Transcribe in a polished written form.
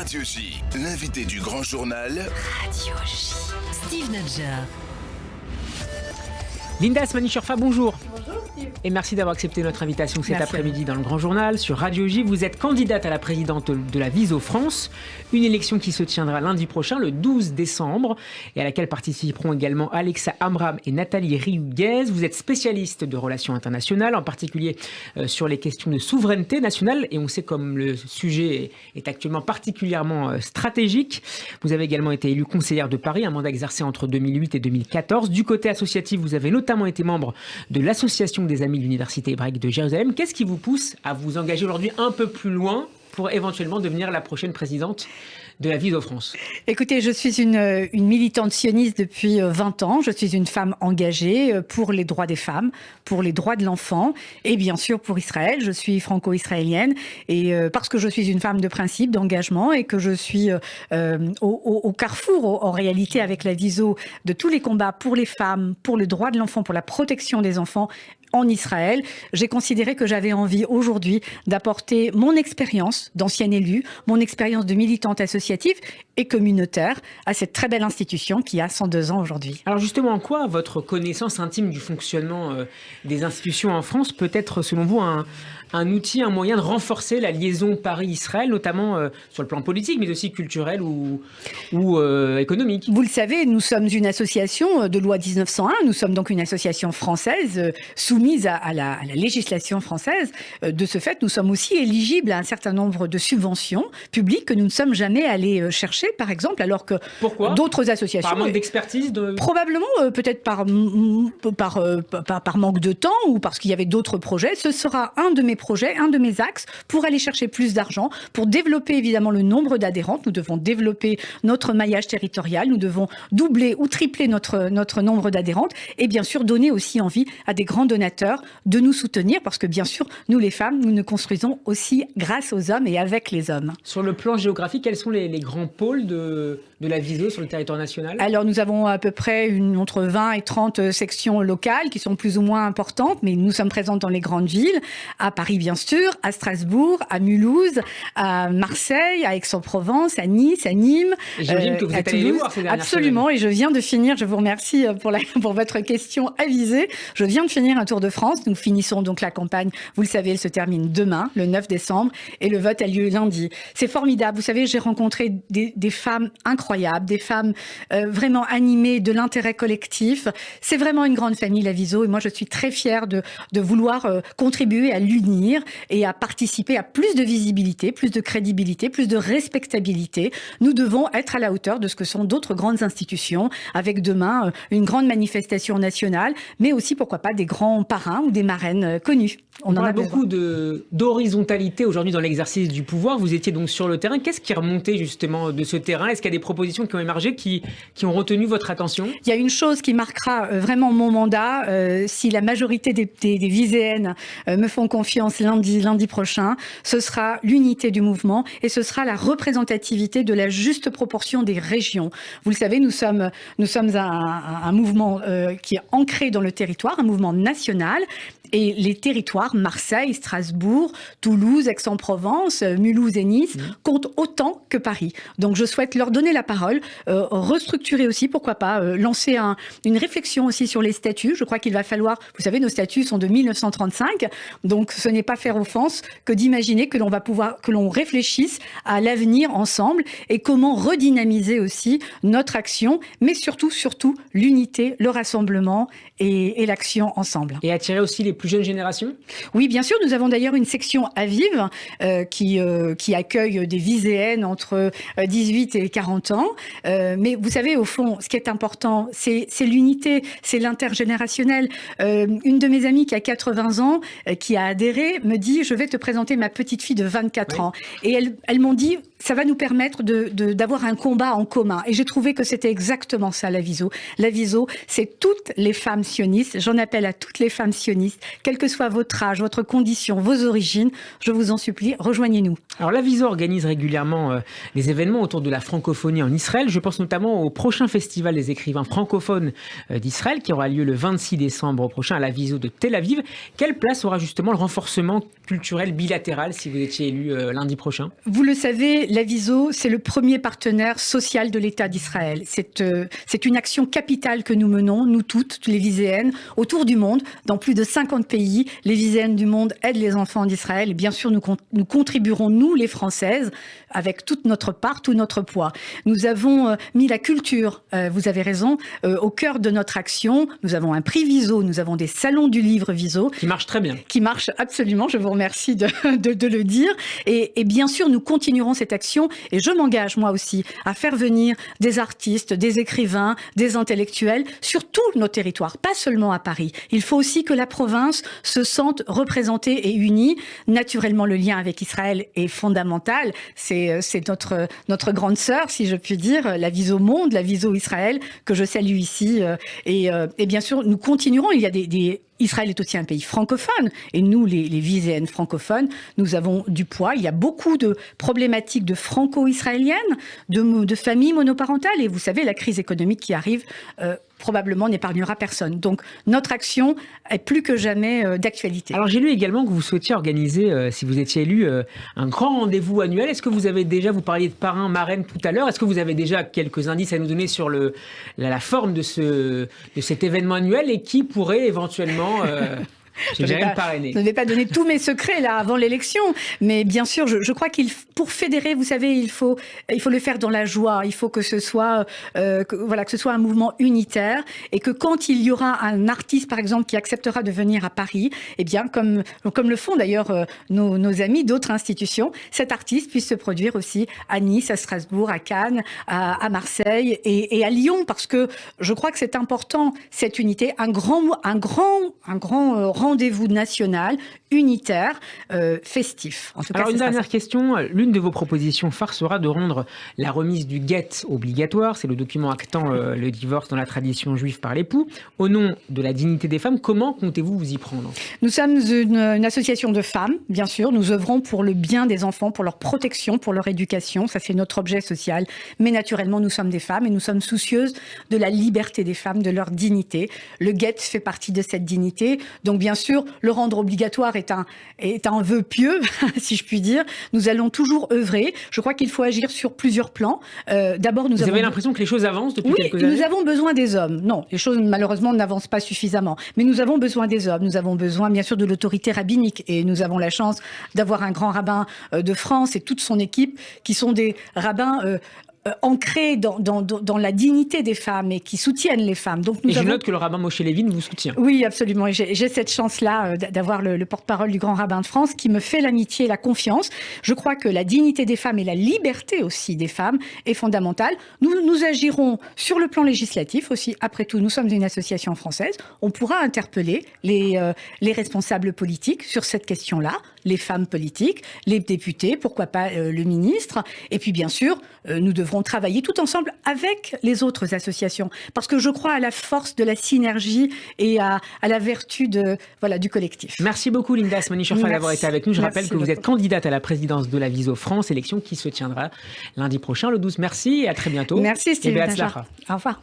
Radio J, l'invité du grand journal. Radio J. Steve Nadjar. Linda Asmani-Chorfa, bonjour. Bonjour Steve. Et merci d'avoir accepté notre invitation cet après-midi dans le Grand Journal sur Radio J. Vous êtes candidate à la présidente de la Viso France, une élection qui se tiendra lundi prochain, le 12 décembre, et à laquelle participeront également Alexa Amram et Nathalie Riouguez. Vous êtes spécialiste de relations internationales, en particulier sur les questions de souveraineté nationale, et on sait comme le sujet est actuellement particulièrement stratégique. Vous avez également été élue conseillère de Paris, un mandat exercé entre 2008 et 2014. Du côté associatif, vous avez notamment été membre de l'Association des Amis de l'Université hébraïque de Jérusalem. Qu'est-ce qui vous pousse à vous engager aujourd'hui un peu plus loin pour éventuellement devenir la prochaine présidente de la Viso France? Écoutez, je suis une militante sioniste depuis 20 ans. Je suis une femme engagée pour les droits des femmes, pour les droits de l'enfant et bien sûr pour Israël. Je suis franco-israélienne et parce que je suis une femme de principe, d'engagement et que je suis au carrefour en réalité avec la Viso de tous les combats pour les femmes, pour le droit de l'enfant, pour la protection des enfants en Israël, j'ai considéré que j'avais envie aujourd'hui d'apporter mon expérience d'ancienne élue, mon expérience de militante associative et communautaire à cette très belle institution qui a 102 ans aujourd'hui. Alors justement, en quoi votre connaissance intime du fonctionnement des institutions en France peut être, selon vous, un outil, un moyen de renforcer la liaison Paris-Israël, notamment sur le plan politique, mais aussi culturel ou économique? Vous le savez, nous sommes une association de loi 1901, nous sommes donc une association française soumise à la législation française. De ce fait, nous sommes aussi éligibles à un certain nombre de subventions publiques que nous ne sommes jamais allés chercher, par exemple, alors que d'autres associations... Par manque d'expertise Probablement, peut-être par manque de temps ou parce qu'il y avait d'autres projets. Ce sera un de mes projets, un de mes axes pour aller chercher plus d'argent, pour développer évidemment le nombre d'adhérentes. Nous devons développer notre maillage territorial, nous devons doubler ou tripler notre nombre d'adhérentes et bien sûr donner aussi envie à des grands donateurs de nous soutenir parce que bien sûr, nous les femmes, nous nous construisons aussi grâce aux hommes et avec les hommes. Sur le plan géographique, quels sont les grands pôles de la Viso sur le territoire national? Alors nous avons à peu près entre 20 et 30 sections locales qui sont plus ou moins importantes, mais nous sommes présentes dans les grandes villes, à Paris bien sûr, à Strasbourg, à Mulhouse, à Marseille, à Aix-en-Provence, à Nice, à Nîmes, et j'imagine que vous êtes allé les voir ces dernières Absolument, semaines. Et je viens de finir, je vous remercie pour votre question avisée, je viens de finir un Tour de France, nous finissons donc la campagne, vous le savez, elle se termine demain, le 9 décembre, et le vote a lieu lundi. C'est formidable, vous savez, j'ai rencontré des femmes incroyables, des femmes vraiment animées de l'intérêt collectif. C'est vraiment une grande famille, la Viso, et moi je suis très fière de vouloir contribuer à l'unir et à participer à plus de visibilité, plus de crédibilité, plus de respectabilité. Nous devons être à la hauteur de ce que sont d'autres grandes institutions, avec demain une grande manifestation nationale, mais aussi, pourquoi pas, des grands parrains ou des marraines connus. On en a beaucoup d'horizontalité aujourd'hui dans l'exercice du pouvoir. Vous étiez donc sur le terrain. Qu'est-ce qui est remonté justement de ce terrain? Est-ce qu'il y a des propositions qui ont émergé, qui ont retenu votre attention? Il y a une chose qui marquera vraiment mon mandat, si la majorité des Viséennes me font confiance lundi prochain, ce sera l'unité du mouvement et ce sera la représentativité de la juste proportion des régions. Vous le savez, nous sommes un mouvement qui est ancré dans le territoire, un mouvement national. Et les territoires, Marseille, Strasbourg, Toulouse, Aix-en-Provence, Mulhouse et Nice, comptent autant que Paris. Donc je souhaite leur donner la parole, restructurer aussi, pourquoi pas, lancer une réflexion aussi sur les statuts. Je crois qu'il va falloir, vous savez, nos statuts sont de 1935, donc ce n'est pas faire offense que d'imaginer que l'on réfléchisse à l'avenir ensemble et comment redynamiser aussi notre action, mais surtout l'unité, le rassemblement et l'action ensemble. Et attirer aussi les plus jeunes générations? Oui, bien sûr. Nous avons d'ailleurs une section Aviv qui accueille des Viséennes entre 18 et 40 ans. Mais vous savez, au fond, ce qui est important, c'est l'unité, c'est l'intergénérationnel. Une de mes amies qui a 80 ans, qui a adhéré, me dit « Je vais te présenter ma petite fille de 24 ans ». Et elles m'ont dit « Ça va nous permettre d'avoir un combat en commun ». Et j'ai trouvé que c'était exactement ça, la Viso. La Viso, c'est toutes les femmes sionistes. J'en appelle à toutes les femmes sionistes, quel que soit votre âge, votre condition, vos origines. Je vous en supplie, rejoignez-nous. Alors la Viso organise régulièrement des événements autour de la francophonie en Israël. Je pense notamment au prochain festival des écrivains francophones d'Israël qui aura lieu le 26 décembre prochain à la Viso de Tel Aviv. Quelle place aura justement le renforcement culturel bilatéral si vous étiez élu lundi prochain? Vous le savez, la Viso, c'est le premier partenaire social de l'État d'Israël. C'est une action capitale que nous menons, nous toutes les Viséennes, autour du monde, dans plus de 50 pays. Les Viséennes du monde aident les enfants d'Israël. Et bien sûr, nous contribuerons, nous, les Françaises, avec toute notre part, tout notre poids. Nous avons mis la culture, vous avez raison, au cœur de notre action. Nous avons un prix Viso, nous avons des salons du livre Viso. Qui marche très bien. Qui marche absolument, je vous remercie de le dire. Et bien sûr, nous continuerons cette action et je m'engage moi aussi à faire venir des artistes, des écrivains, des intellectuels sur tous nos territoires, pas seulement à Paris. Il faut aussi que la province se sente représentée et unie. Naturellement, le lien avec Israël est fondamental. C'est notre grande sœur, si je puis dire, la Viso Monde, la Viso Israël, que je salue ici. Et bien sûr, nous continuerons. Il y a Israël est aussi un pays francophone et nous, les Viséennes francophones, nous avons du poids. Il y a beaucoup de problématiques de franco-israéliennes, de familles monoparentales et vous savez, la crise économique qui arrive probablement n'épargnera personne. Donc notre action est plus que jamais d'actualité. Alors j'ai lu également que vous souhaitiez organiser, si vous étiez élu, un grand rendez-vous annuel. Est-ce que vous avez déjà, vous parliez de parrain, marraine tout à l'heure, est-ce que vous avez déjà quelques indices à nous donner sur la forme de cet événement annuel et qui pourrait éventuellement je ne vais pas donner tous mes secrets là avant l'élection, mais bien sûr, je crois pour fédérer, vous savez, il faut le faire dans la joie. Il faut que ce soit que ce soit un mouvement unitaire et que quand il y aura un artiste, par exemple, qui acceptera de venir à Paris, eh bien, comme le font d'ailleurs nos amis d'autres institutions, cet artiste puisse se produire aussi à Nice, à Strasbourg, à Cannes, à Marseille et à Lyon, parce que je crois que c'est important cette unité, un grand rendez-vous national, unitaire, festif. En tout cas, alors une dernière question, l'une de vos propositions phares sera de rendre la remise du guet obligatoire, c'est le document actant le divorce dans la tradition juive par l'époux, au nom de la dignité des femmes. Comment comptez-vous vous y prendre? Nous sommes une association de femmes, bien sûr, nous œuvrons pour le bien des enfants, pour leur protection, pour leur éducation, ça c'est notre objet social, mais naturellement nous sommes des femmes et nous sommes soucieuses de la liberté des femmes, de leur dignité. Le guet fait partie de cette dignité, donc bien sûr, le rendre obligatoire est un vœu pieux, si je puis dire. Nous allons toujours œuvrer. Je crois qu'il faut agir sur plusieurs plans. D'abord, vous avez l'impression que les choses avancent depuis quelques années? Oui, nous avons besoin des hommes. Non, les choses, malheureusement, n'avancent pas suffisamment. Mais nous avons besoin des hommes. Nous avons besoin, bien sûr, de l'autorité rabbinique. Et nous avons la chance d'avoir un grand rabbin de France et toute son équipe qui sont des rabbins ancrés dans la dignité des femmes et qui soutiennent les femmes. Donc je note que le rabbin Moshe Levin vous soutient. Oui, absolument. Et j'ai cette chance-là d'avoir le porte-parole du grand rabbin de France qui me fait l'amitié et la confiance. Je crois que la dignité des femmes et la liberté aussi des femmes est fondamentale. Nous agirons sur le plan législatif aussi. Après tout, nous sommes une association française. On pourra interpeller les responsables politiques sur cette question-là, les femmes politiques, les députés, pourquoi pas le ministre. Et puis bien sûr, nous devrons travailler tout ensemble avec les autres associations. Parce que je crois à la force de la synergie et à la vertu du collectif. Merci beaucoup Linda Asmani-Sherfa d'avoir été avec nous. Je rappelle que vous êtes candidate à la présidence de la Viso France, élection qui se tiendra lundi prochain, le 12. Merci et à très bientôt. Merci Steve. Et au revoir.